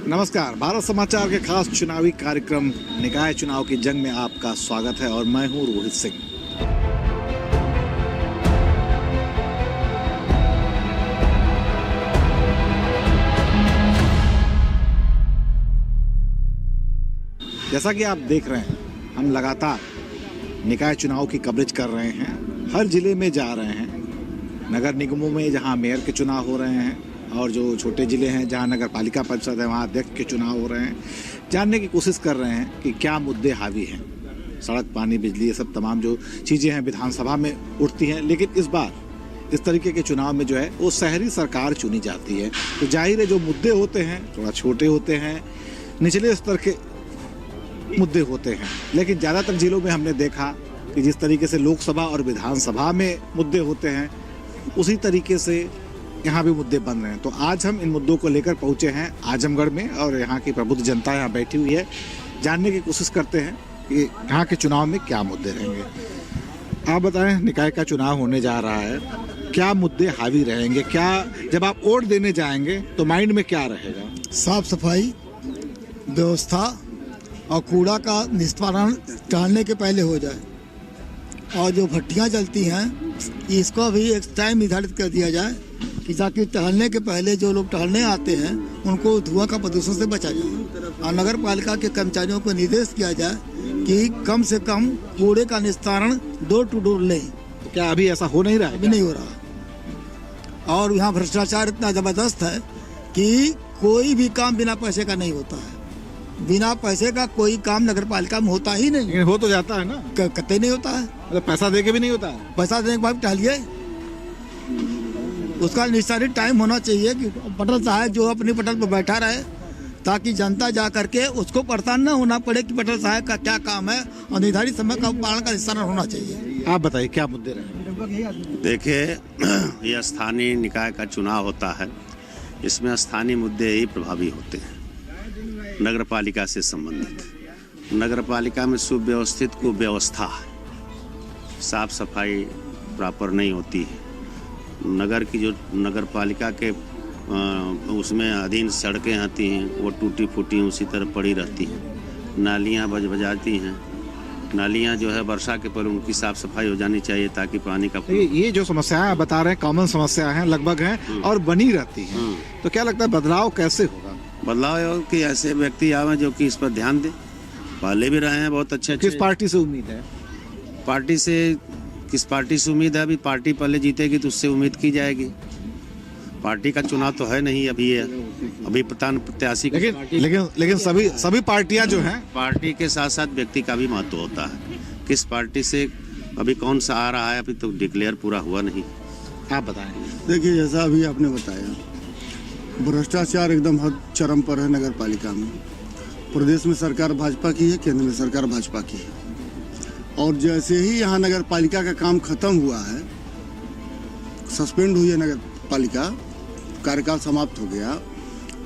नमस्कार, भारत समाचार के खास चुनावी कार्यक्रम निकाय चुनाव की जंग में आपका स्वागत है और मैं हूं रोहित सिंह। जैसा कि आप देख रहे हैं, हम लगातार निकाय चुनाव की कवरेज कर रहे हैं। हर जिले में जा रहे हैं, नगर निगमों में जहां मेयर के चुनाव हो रहे हैं और जो छोटे ज़िले हैं जहां नगर पालिका परिषद है वहां अध्यक्ष के चुनाव हो रहे हैं, जानने की कोशिश कर रहे हैं कि क्या मुद्दे हावी हैं। सड़क, पानी, बिजली, ये सब तमाम जो चीज़ें हैं विधानसभा में उठती हैं, लेकिन इस बार इस तरीके के चुनाव में जो है वो शहरी सरकार चुनी जाती है। तो जाहिर है जो मुद्दे होते हैं थोड़ा छोटे होते हैं, निचले स्तर के मुद्दे होते हैं, लेकिन ज़्यादातर जिलों में हमने देखा कि जिस तरीके से लोकसभा और विधानसभा में मुद्दे होते हैं उसी तरीके से यहाँ भी मुद्दे बन रहे हैं। तो आज हम इन मुद्दों को लेकर पहुँचे हैं आजमगढ़ में और यहाँ की प्रबुद्ध जनता यहाँ बैठी हुई है। जानने की कोशिश करते हैं कि यहाँ के चुनाव में क्या मुद्दे रहेंगे। आप बताएं, निकाय का चुनाव होने जा रहा है, क्या मुद्दे हावी रहेंगे? क्या जब आप वोट देने जाएंगे तो माइंड में क्या रहेगा? साफ सफाई, व्यवस्था और कूड़ा का निस्तारण टहलने के पहले हो जाए, और जो भट्टियाँ जलती हैं इसको भी एक टाइम निर्धारित कर दिया जाए कि ताकि टहलने के पहले जो लोग टहलने आते हैं उनको धुआं का प्रदूषण से बचा जाए। और नगर पालिका के कर्मचारियों को निर्देश किया जाए कि कम से कम कूड़े का निस्तारण डोर टू डोर लें। तो क्या अभी ऐसा हो नहीं रहा है? अभी नहीं हो रहा। और यहाँ भ्रष्टाचार इतना ज़बरदस्त है कि कोई भी काम बिना पैसे का नहीं होता है। बिना पैसे का कोई काम नगर पालिका में होता ही नहीं। लेकिन हो तो जाता है ना? कतई नहीं होता है। मतलब पैसा दे के भी नहीं होता है? पैसा देने के बाद टहलिए, उसका निर्धारित टाइम होना चाहिए कि पटल साहब जो अपनी पटल पर बैठा रहे, ताकि जनता जा करके उसको परेशान न होना पड़े कि पटल साहब का क्या काम है, और निर्धारित समय का पालन का निस्तारण होना चाहिए। आप बताइए क्या मुद्दे रहे? देखिए, यह स्थानीय निकाय का चुनाव होता है, इसमें स्थानीय मुद्दे ही प्रभावी होते हैं नगर पालिका से संबंधित। नगर पालिका में सुव्यवस्थित को व्यवस्था, साफ सफाई प्रॉपर नहीं होती है। नगर की जो नगर पालिका के उसमें अधीन सड़कें आती हैं वो टूटी फूटी उसी तरह पड़ी रहती हैं। नालियाँ बजाती हैं, नालियाँ जो है वर्षा के पर उनकी साफ सफाई हो जानी चाहिए ताकि पानी का ये जो समस्याएं आप बता रहे हैं कॉमन समस्या हैं, लगभग हैं और बनी रहती हैं। तो क्या लगता है बदलाव कैसे होगा? बदलाव कि ऐसे व्यक्ति आवे जो कि इस पर ध्यान दे। पहले भी रहे हैं बहुत अच्छे। किस पार्टी से उम्मीद है? किस पार्टी से उम्मीद है? अभी पार्टी पहले जीतेगी तो उससे उम्मीद की जाएगी। पार्टी का चुनाव तो है नहीं अभी, है अभी प्रत्याशी। लेकिन सभी पार्टियां जो हैं, पार्टी के साथ साथ व्यक्ति का भी महत्व होता है। किस पार्टी से अभी कौन सा आ रहा है अभी तो डिक्लेयर पूरा हुआ नहीं। आप बताएं। देखिए, जैसा अभी आपने बताया, भ्रष्टाचार एकदम हद चरम पर है नगर पालिका में। प्रदेश में सरकार भाजपा की है, केंद्र में सरकार भाजपा की है। और जैसे ही यहाँ नगर पालिका का काम खत्म हुआ है, सस्पेंड हुई है नगर पालिका, कार्यकाल समाप्त हो गया,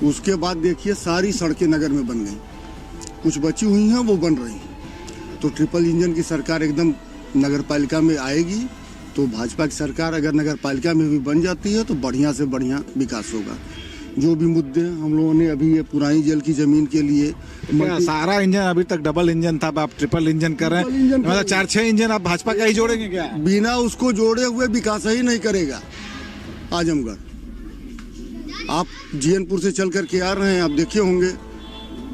उसके बाद देखिए सारी सड़कें नगर में बन गई, कुछ बची हुई हैं वो बन रही हैं। तो ट्रिपल इंजन की सरकार एकदम नगर पालिका में आएगी तो भाजपा की सरकार अगर नगर पालिका में भी बन जाती है तो बढ़िया से बढ़िया विकास होगा। जो भी मुद्दे हम लोगों ने अभी ये पुरानी जेल की जमीन के लिए सारा इंजन अभी तक डबल इंजन था, आप ट्रिपल इंजन कर रहे हैं, मतलब 4-6 इंजन आप भाजपा का ही जोड़ेंगे क्या? बिना उसको जोड़े हुए विकास ही नहीं करेगा आजमगढ़। आप जीएनपुर से चल कर के आ रहे हैं, आप देखे होंगे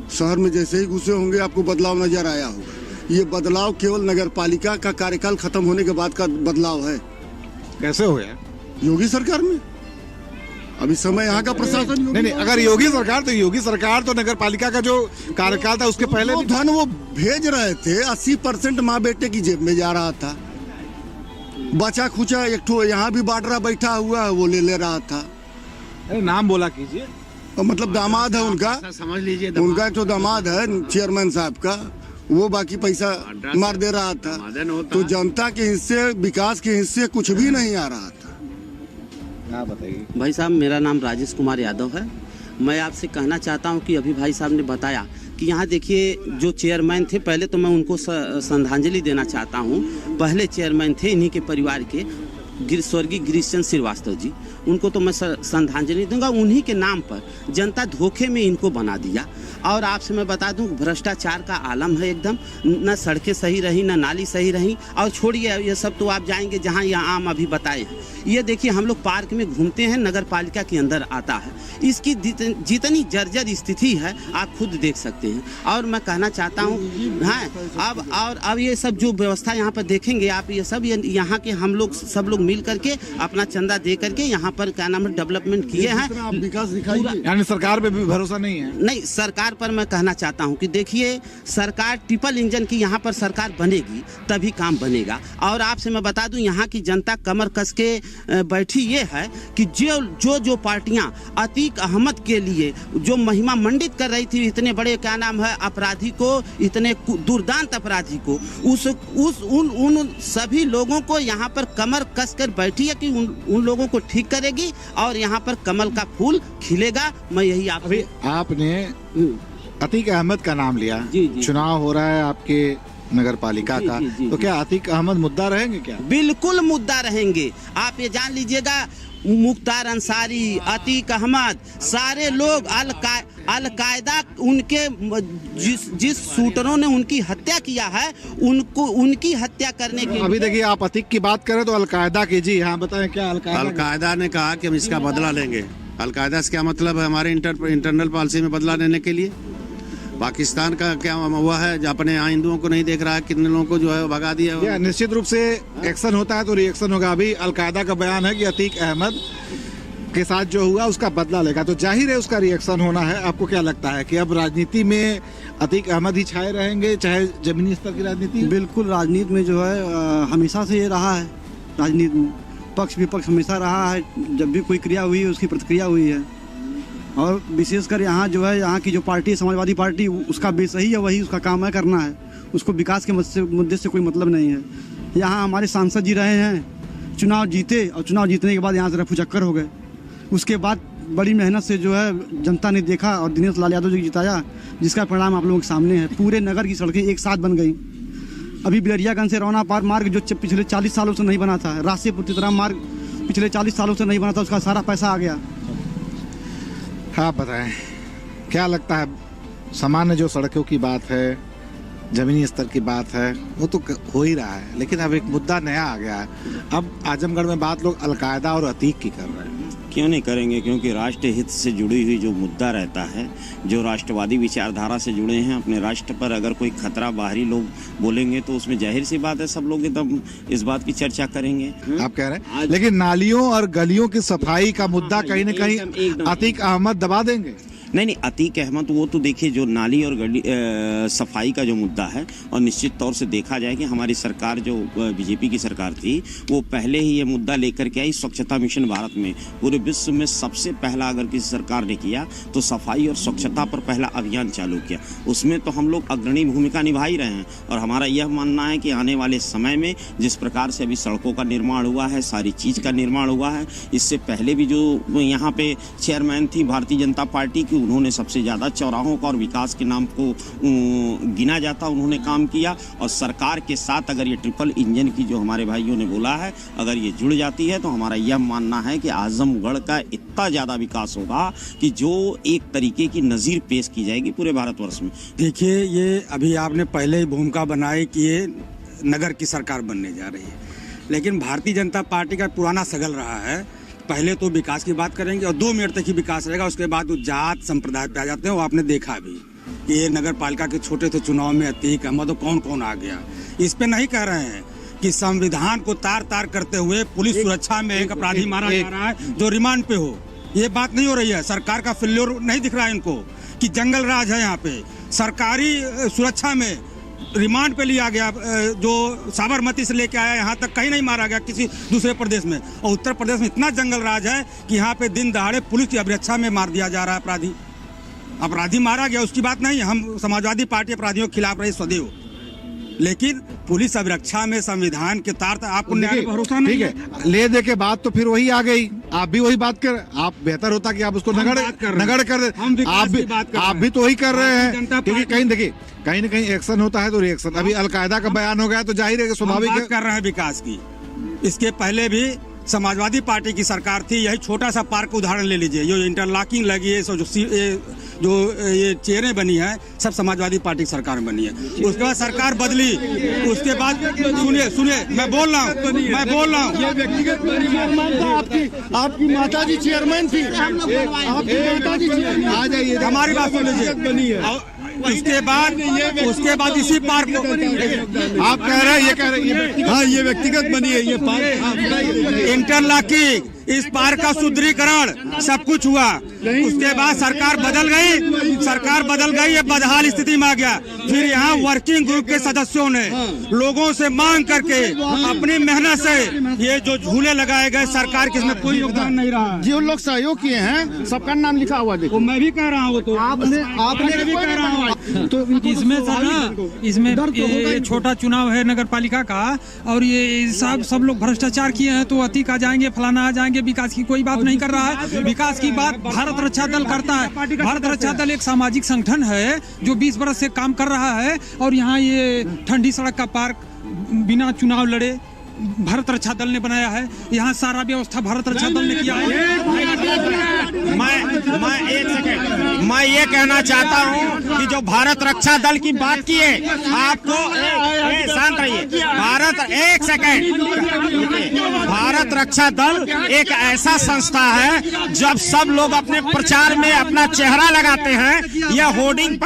शहर में जैसे ही घुसे होंगे आपको बदलाव नजर आया होगा। ये बदलाव केवल नगर पालिका का कार्यकाल खत्म होने के बाद का बदलाव है। कैसे हो गया? योगी सरकार में अभी समय यहाँ का प्रशासन नहीं, अगर योगी सरकार तो नगर पालिका का जो कार्यकाल था उसके पहले वो धन वो भेज रहे थे, 80% माँ बेटे की जेब में जा रहा था। बचा खुचा एक ठो यहाँ भी बाटरा बैठा हुआ है वो ले रहा था। नाम बोला कीजिए। मतलब दामाद है उनका, समझ लीजिए, उनका एक तो दामाद है चेयरमैन साहब का, वो बाकी पैसा मार दे रहा था। तो जनता के हिस्से, विकास के हिस्से कुछ भी नहीं आ रहा था। बताइए भाई साहब, मेरा नाम राजेश कुमार यादव है। मैं आपसे कहना चाहता हूं कि अभी भाई साहब ने बताया कि यहाँ देखिए जो चेयरमैन थे, पहले तो मैं उनको श्रद्धांजलि देना चाहता हूँ। पहले चेयरमैन थे इन्हीं के परिवार के, स्वर्गीय गिरीश चंद्र श्रीवास्तव जी, उनको तो मैं श्रद्धांजलि दूंगा। उन्हीं के नाम पर जनता धोखे में इनको बना दिया। और आपसे मैं बता दूं, भ्रष्टाचार का आलम है एकदम। न सड़कें सही रही, न नाली सही रही। और छोड़िए ये सब, तो आप जाएंगे जहां ये आम अभी बताए हैं। ये देखिए, हम लोग पार्क में घूमते हैं, नगर पालिका के अंदर आता है। इसकी जितनी जर्जर स्थिति है आप खुद देख सकते हैं। और मैं कहना चाहता हूँ, हाँ, अब ये सब जो व्यवस्था यहाँ पर देखेंगे आप, ये सब यहाँ के हम लोग सब लोग मिल करके अपना चंदा दे करके यहाँ पर क्या नाम है डेवलपमेंट किए हैं। आप विकास दिखाइए। यानी सरकार पे भी भरोसा नहीं है? नहीं, सरकार पर मैं कहना चाहता हूं कि देखिए, सरकार ट्रिपल इंजन की यहाँ पर सरकार बनेगी तभी काम बनेगा। और आपसे मैं बता दूं, यहाँ की जनता कमर कस के बैठी ये है कि जो पार्टियां अतीक अहमद के लिए जो महिमा मंडित कर रही थी, इतने बड़े क्या नाम है अपराधी को, इतने दुर्दांत अपराधी को, उन सभी लोगों को यहाँ पर कमर कस कर बैठी है कि उन लोगों को ठीक करेगी और यहाँ पर कमल का फूल खिलेगा। मैं यही आपने अतीक अहमद का नाम लिया। जी। चुनाव हो रहा है आपके नगर पालिका का, तो क्या अतीक अहमद मुद्दा रहेंगे क्या? बिल्कुल मुद्दा रहेंगे। आप ये जान लीजिएगा, मुख्तार अंसारी, अतीक अहमद, सारे लोग अल-कायदा, उनके जिस शूटरों ने उनकी हत्या किया है, उनकी हत्या करने के अभी देखिए, आप अतीक की बात करें तो अलकायदा की, जी हाँ बताएं क्या अलकायदा ने कहा कि हम इसका बदला लेंगे। अलकायदा से क्या मतलब है? हमारे इंटरनल पॉलिसी में बदला लेने के लिए। पाकिस्तान का क्या हुआ है, जो अपने यहाँ हिंदुओं को नहीं देख रहा है, कितने लोगों को जो है भगा दिया। निश्चित रूप से एक्शन होता है तो रिएक्शन होगा। अभी अलकायदा का बयान है कि अतीक अहमद के साथ जो हुआ उसका बदला लेगा, तो जाहिर है उसका रिएक्शन होना है। आपको क्या लगता है कि अब राजनीति में अतीक अहमद ही छाए रहेंगे, चाहे जमीनी स्तर की राजनीति? बिल्कुल, राजनीति में जो है हमेशा से ये रहा है। राजनीति में पक्ष विपक्ष हमेशा रहा है। जब भी कोई क्रिया हुई है उसकी प्रतिक्रिया हुई है। और विशेषकर यहाँ जो है, यहाँ की जो पार्टी समाजवादी पार्टी, उसका बेस ही है, वही उसका काम है करना है। उसको विकास के मुद्दे से कोई मतलब नहीं है। यहाँ हमारे सांसद जी रहे हैं, चुनाव जीते और चुनाव जीतने के बाद यहाँ से रफू चक्कर हो गए। उसके बाद बड़ी मेहनत से जो है जनता ने देखा और दिनेश लाल यादव जी को जिताया, जिसका परिणाम आप लोगों के सामने है। पूरे नगर की सड़कें एक साथ बन गई। अभी बिलरियागंज से रौना पार मार्ग जो पिछले 40 सालों से नहीं बना था, राजसेपुर तितरा मार्ग पिछले 40 सालों से नहीं बना था, उसका सारा पैसा आ गया। आप बताएं, क्या लगता है, सामान्य जो सड़कों की बात है, जमीनी स्तर की बात है, वो तो हो ही रहा है, लेकिन अब एक मुद्दा नया आ गया है। अब आजमगढ़ में बात लोग अलकायदा और अतीक की कर रहे हैं। क्यों नहीं करेंगे? क्योंकि राष्ट्र हित से जुड़ी हुई जो मुद्दा रहता है, जो राष्ट्रवादी विचारधारा से जुड़े हैं, अपने राष्ट्र पर अगर कोई खतरा बाहरी लोग बोलेंगे तो उसमें जाहिर सी बात है सब लोग एकदम इस बात की चर्चा करेंगे। आप कह रहे हैं, लेकिन नालियों और गलियों की सफाई का मुद्दा कहीं न कहीं अतीक अहमद दबा देंगे। नहीं, अतीक अहमद वो तो देखिए, जो नाली और गली सफाई का जो मुद्दा है, और निश्चित तौर से देखा जाए कि हमारी सरकार जो बीजेपी की सरकार थी, वो पहले ही ये मुद्दा लेकर के आई। स्वच्छता मिशन भारत में पूरे विश्व में सबसे पहला अगर किसी सरकार ने किया तो सफाई और स्वच्छता पर पहला अभियान चालू किया। उसमें तो हम लोग अग्रणी भूमिका निभा ही रहे हैं। और हमारा यह मानना है कि आने वाले समय में जिस प्रकार से अभी सड़कों का निर्माण हुआ है, सारी चीज़ का निर्माण हुआ है, इससे पहले भी जो यहाँ पे चेयरमैन थी भारतीय जनता पार्टी की, उन्होंने सबसे ज़्यादा चौराहों का और विकास के नाम को गिना जाता उन्होंने काम किया। और सरकार के साथ अगर ये ट्रिपल इंजन की जो हमारे भाइयों ने बोला है, अगर ये जुड़ जाती है तो हमारा यह मानना है कि आजमगढ़ का इतना ज़्यादा विकास होगा कि जो एक तरीके की नज़ीर पेश की जाएगी पूरे भारतवर्ष में। देखिए, ये अभी आपने पहले ही भूमिका बनाई कि ये नगर की सरकार बनने जा रही है, लेकिन भारतीय जनता पार्टी का पुराना सगल रहा है। पहले तो विकास की बात करेंगे और 2 मिनट तक ही विकास रहेगा, उसके बाद वो जात संप्रदाय पे आ जाते हैं। वो आपने देखा भी कि ये नगर पालिका के छोटे से चुनाव में अतीक अहमद कौन कौन आ गया। इस पे नहीं कह रहे हैं कि संविधान को तार तार करते हुए पुलिस सुरक्षा में एक अपराधी मारा जा रहा है जो रिमांड पे हो, ये बात नहीं हो रही है। सरकार का फेल्योर नहीं दिख रहा है इनको कि जंगल राज है। यहाँ पे सरकारी सुरक्षा में रिमांड पे लिया गया, जो साबरमती से लेके आया, यहाँ तक कहीं नहीं मारा गया किसी दूसरे प्रदेश में। और उत्तर प्रदेश में इतना जंगल राज है कि यहाँ पे दिन दहाड़े पुलिस की अभिरक्षा में मार दिया जा रहा है। अपराधी मारा गया, उसकी बात नहीं। हम समाजवादी पार्टी अपराधियों के खिलाफ रही सदैव, लेकिन पुलिस अभिरक्षा में संविधान के तार आपको न्याय भरोसा नहीं है। ठीक है, ले दे के बात तो फिर वही आ गई। आप भी वही बात कर, आप बेहतर होता कि आप उसको नगड़ कर दे। आप भी तो वही कर रहे हैं, क्योंकि कहीं देखिए, कहीं ना कहीं एक्शन होता है तो रिएक्शन। अभी अलकायदा का बयान हो गया तो जाहिर है कि स्वाभाविक कर रहे हैं विकास की। इसके पहले भी समाजवादी पार्टी की सरकार थी, यही छोटा सा पार्क उदाहरण ले लीजिए, जो इंटरलॉकिंग लगी है, जो ये चेयरें बनी है, सब समाजवादी पार्टी की सरकार में बनी है। उसके बाद सरकार बदली, उसके बाद सुनिए मैं बोल रहा हूँ। ये व्यक्तिगत आपकी माता जी चेयरमैन थी, आपकी माता जी चेयरमैन। आ जाइए, हमारी बात सुन लीजिए। उसके बाद इसी पार्क को आप कह रहे हैं, ये कह रहे हैं, हाँ ये व्यक्तिगत बनी है ये पार्क। इंटरलॉकिंग, इस पार्क का सुदृढ़ीकरण सब कुछ हुआ। उसके बाद सरकार बदल गई, ये बदहाल स्थिति में आ गया। फिर यहाँ वर्किंग ग्रुप के सदस्यों ने लोगों से मांग करके अपनी मेहनत से ये जो झूले लगाए गए, सरकार के इसमें कोई योगदान नहीं रहा। जो लोग सहयोग किए हैं सबका नाम लिखा हुआ देखो। मैं भी कह रहा हूँ, तो आपने भी कह रहा हूँ। तो इसमें सर ना, इसमें ये छोटा चुनाव है नगर पालिका का, और ये सब लोग भ्रष्टाचार किए हैं, तो अतीक आ जाएंगे, फलाना आ जाएंगे। विकास की कोई बात नहीं कर रहा है। विकास की बात भारत रक्षा दल करता है। भारत रक्षा दल एक सामाजिक संगठन है जो 20 बरस से काम कर रहा है, और यहाँ ये ठंडी सड़क का पार्क बिना चुनाव लड़े भारत रक्षा दल ने बनाया है। यहाँ सारा व्यवस्था भारत रक्षा दल ने किया है। मैं ये कहना चाहता हूँ कि जो भारत रक्षा दल की बात की है, आपको शांत रहिए। भारत रक्षा दल एक ऐसा संस्था है, जब सब लोग अपने प्रचार में अपना चेहरा लगाते हैं या होर्डिंग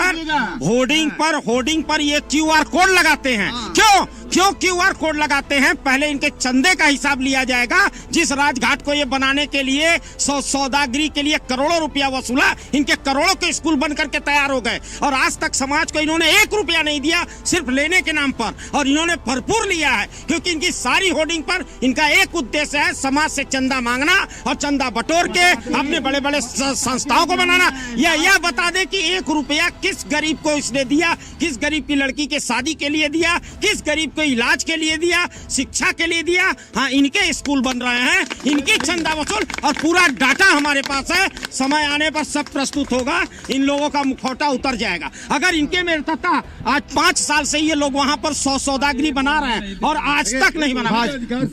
पर ये QR कोड लगाते हैं। क्यों QR कोड लगाते हैं? पहले इनके चंदे का हिसाब लिया जाएगा। जिस राजघाट को ये बनाने के लिए सौदागरी के लिए करोड़ों रुपया वसूला, इनके करोड़ों के स्कूल बन करके तैयार हो गए, और आज तक समाज को इन्होंने 1 रुपया नहीं दिया, सिर्फ लेने के नाम पर। और इन्होंने भरपूर लिया है, क्योंकि इनकी सारी होर्डिंग पर इनका एक उद्देश्य है, समाज से चंदा मांगना और चंदा बटोर के अपने बड़े बड़े संस्थाओं को बनाना। यह बता दे कि 1 रुपया किस गरीब को इसने दिया, किस गरीब की लड़की के शादी के लिए दिया, किस गरीब को इलाज के लिए दिया, शिक्षा के लिए दिया। हाँ, इनके स्कूल बन रहे हैं, इनकी चंदा वसूल, और पूरा डाटा हमारे पास है। समय आने पर सब प्रस्तुत होगा, इन लोगों का मुखौटा उतर जाएगा। अगर इनके में रहता, आज 5 साल से ये लोग वहाँ पर सौदागरी बना रहे हैं और आज तक नहीं बना।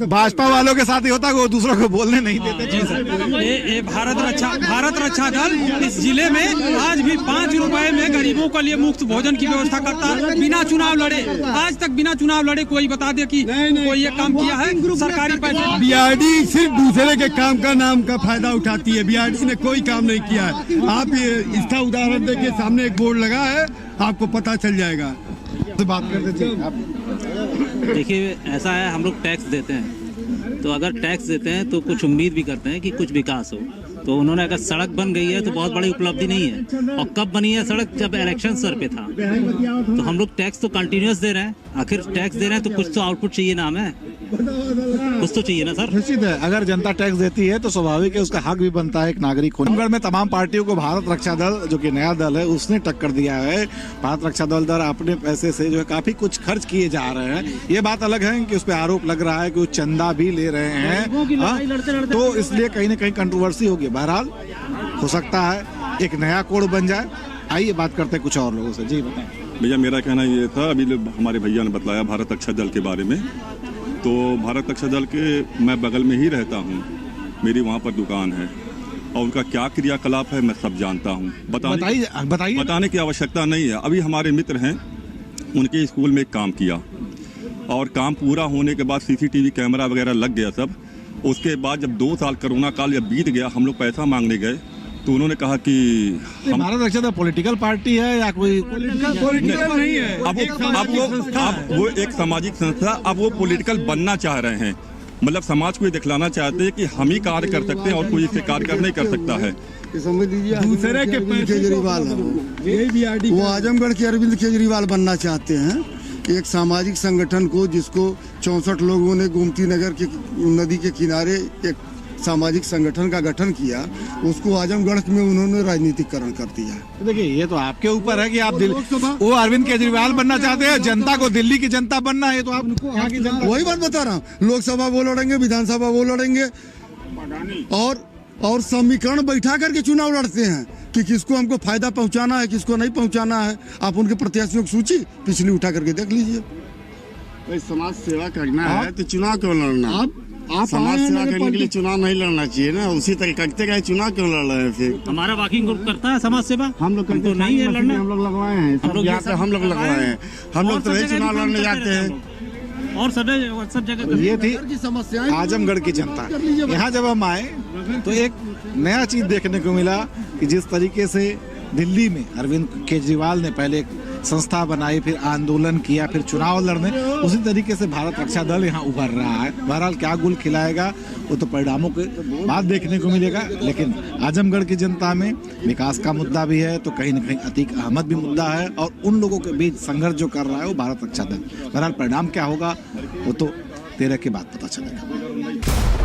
भाजपा वालों के साथ ही होता है, वो दूसरों को बोलने नहीं देते। ये भारत रक्षा दल इस जिले में आज भी 5 रुपए में गरीबों के लिए मुफ्त भोजन की व्यवस्था करता है, बिना चुनाव लड़े। आज तक बिना चुनाव लड़े कोई बता दे कि कोई ये काम किया है सरकारी पैसे। BRD सिर्फ दूसरे के काम का नाम का फायदा उठाती है। BRD ने कोई काम नहीं किया है। आप ये इसका उदाहरण देखिए, सामने एक बोर्ड लगा है, आपको पता चल जाएगा। तो बात करते थे। देखिए, ऐसा है, हम लोग टैक्स देते हैं, तो अगर टैक्स देते हैं तो कुछ उम्मीद भी करते हैं कि कुछ विकास हो। तो उन्होंने अगर सड़क बन गई है तो बहुत बड़ी उपलब्धि नहीं है। और कब बनी है सड़क? जब इलेक्शन सर पे था। तो हम लोग टैक्स तो कंटिन्यूस दे रहे हैं, आखिर टैक्स दे रहे हैं तो कुछ तो आउटपुट चाहिए ना हमें, कुछ तो चाहिए ना सर। निश्चित है, अगर जनता टैक्स देती है तो स्वाभाविक है, उसका हक भी बनता है एक नागरिक को। रामगढ़ में तमाम पार्टियों को भारत रक्षा दल, जो कि नया दल है, उसने टक्कर दिया है। भारत रक्षा दल द्वारा अपने पैसे से जो है काफी कुछ खर्च किए जा रहे हैं। ये बात अलग है कि उस पर आरोप लग रहा है कि वो चंदा भी ले रहे हैं, तो इसलिए कहीं ना कहीं कंट्रोवर्सी होगी। बहरहाल हो सकता है एक नया कोड बन जाए। आइए बात करते हैं कुछ और लोगों से। जी बताएं भैया। मेरा कहना ये था, अभी हमारे भैया ने बताया भारत रक्षा दल के बारे में, तो भारत रक्षा दल के मैं बगल में ही रहता हूँ, मेरी वहाँ पर दुकान है, और उनका क्या क्रियाकलाप है मैं सब जानता हूँ। बताने की आवश्यकता नहीं है। अभी हमारे मित्र हैं, उनके स्कूल में काम किया, और काम पूरा होने के बाद CCTV कैमरा वगैरह लग गया सब। उसके बाद जब 2 साल कोरोना काल जब बीत गया, हम लोग पैसा मांगने गए, तो उन्होंने कहा कि भारत रक्षा दल पॉलिटिकल पार्टी है या कोई पॉलिटिकल नहीं है। अब वो एक सामाजिक संस्था, अब वो पॉलिटिकल बनना चाह रहे हैं। मतलब समाज को ये दिखलाना चाहते हैं कि हम ही कार्य कर सकते हैं और कोई इससे कार्य नहीं कर सकता है। समझ लीजिए, दूसरे के केजरीवाल है, वो आजमगढ़ के अरविंद केजरीवाल बनना चाहते हैं। एक सामाजिक संगठन को, जिसको 64 लोगों ने गोमती नगर के नदी के किनारे एक सामाजिक संगठन का गठन किया, उसको आजमगढ़ में उन्होंने राजनीतिकरण कर दिया। देखिए, ये तो आपके ऊपर है कि आप वो अरविंद केजरीवाल बनना चाहते हैं, जनता को दिल्ली की जनता बनना है, तो आप यहाँ की जनता। वही बात बता रहा हूँ, लोकसभा वो लड़ेंगे, विधानसभा वो लड़ेंगे, और समीकरण बैठा करके चुनाव लड़ते हैं कि किसको हमको फायदा पहुंचाना है, किसको नहीं पहुंचाना है। आप उनके प्रत्याशियों की सूची पिछली उठा करके देख लीजिए। समाज सेवा करना है तो चुनाव क्यों लड़ना? आप समाज आए हैं सेवा नगर करने के लिए पालिका- चुनाव नहीं लड़ना चाहिए ना, उसी तरह करते गए चुनाव क्यों लड़ रहे हैं फिर? हमारा वॉकिंग ग्रुप करता है समाज सेवा, हम लोग तो नहीं है लड़ना। हम लोग लगवाए हैं, हम लोग यहाँ पे हम लोग लगवाए हैं, हम लोग तो चुनाव लड़ने जाते हैं। और सब जगह ये थी आजमगढ़ की जनता। यहाँ जब हम आए तो एक नया चीज देखने को मिला कि जिस तरीके से दिल्ली में अरविंद केजरीवाल ने पहले एक संस्था बनाई, फिर आंदोलन किया, फिर चुनाव लड़ने, उसी तरीके से भारत रक्षा दल यहाँ उभर रहा है। बहरहाल क्या गुल खिलाएगा वो तो परिणामों के बाद देखने को मिलेगा, लेकिन आजमगढ़ की जनता में विकास का मुद्दा भी है तो कहीं न कहीं अतीक अहमद भी मुद्दा है, और उन लोगों के बीच संघर्ष जो कर रहा है वो भारत रक्षा दल। बहरहाल परिणाम क्या होगा वो तो 13 के बाद पता चलेगा।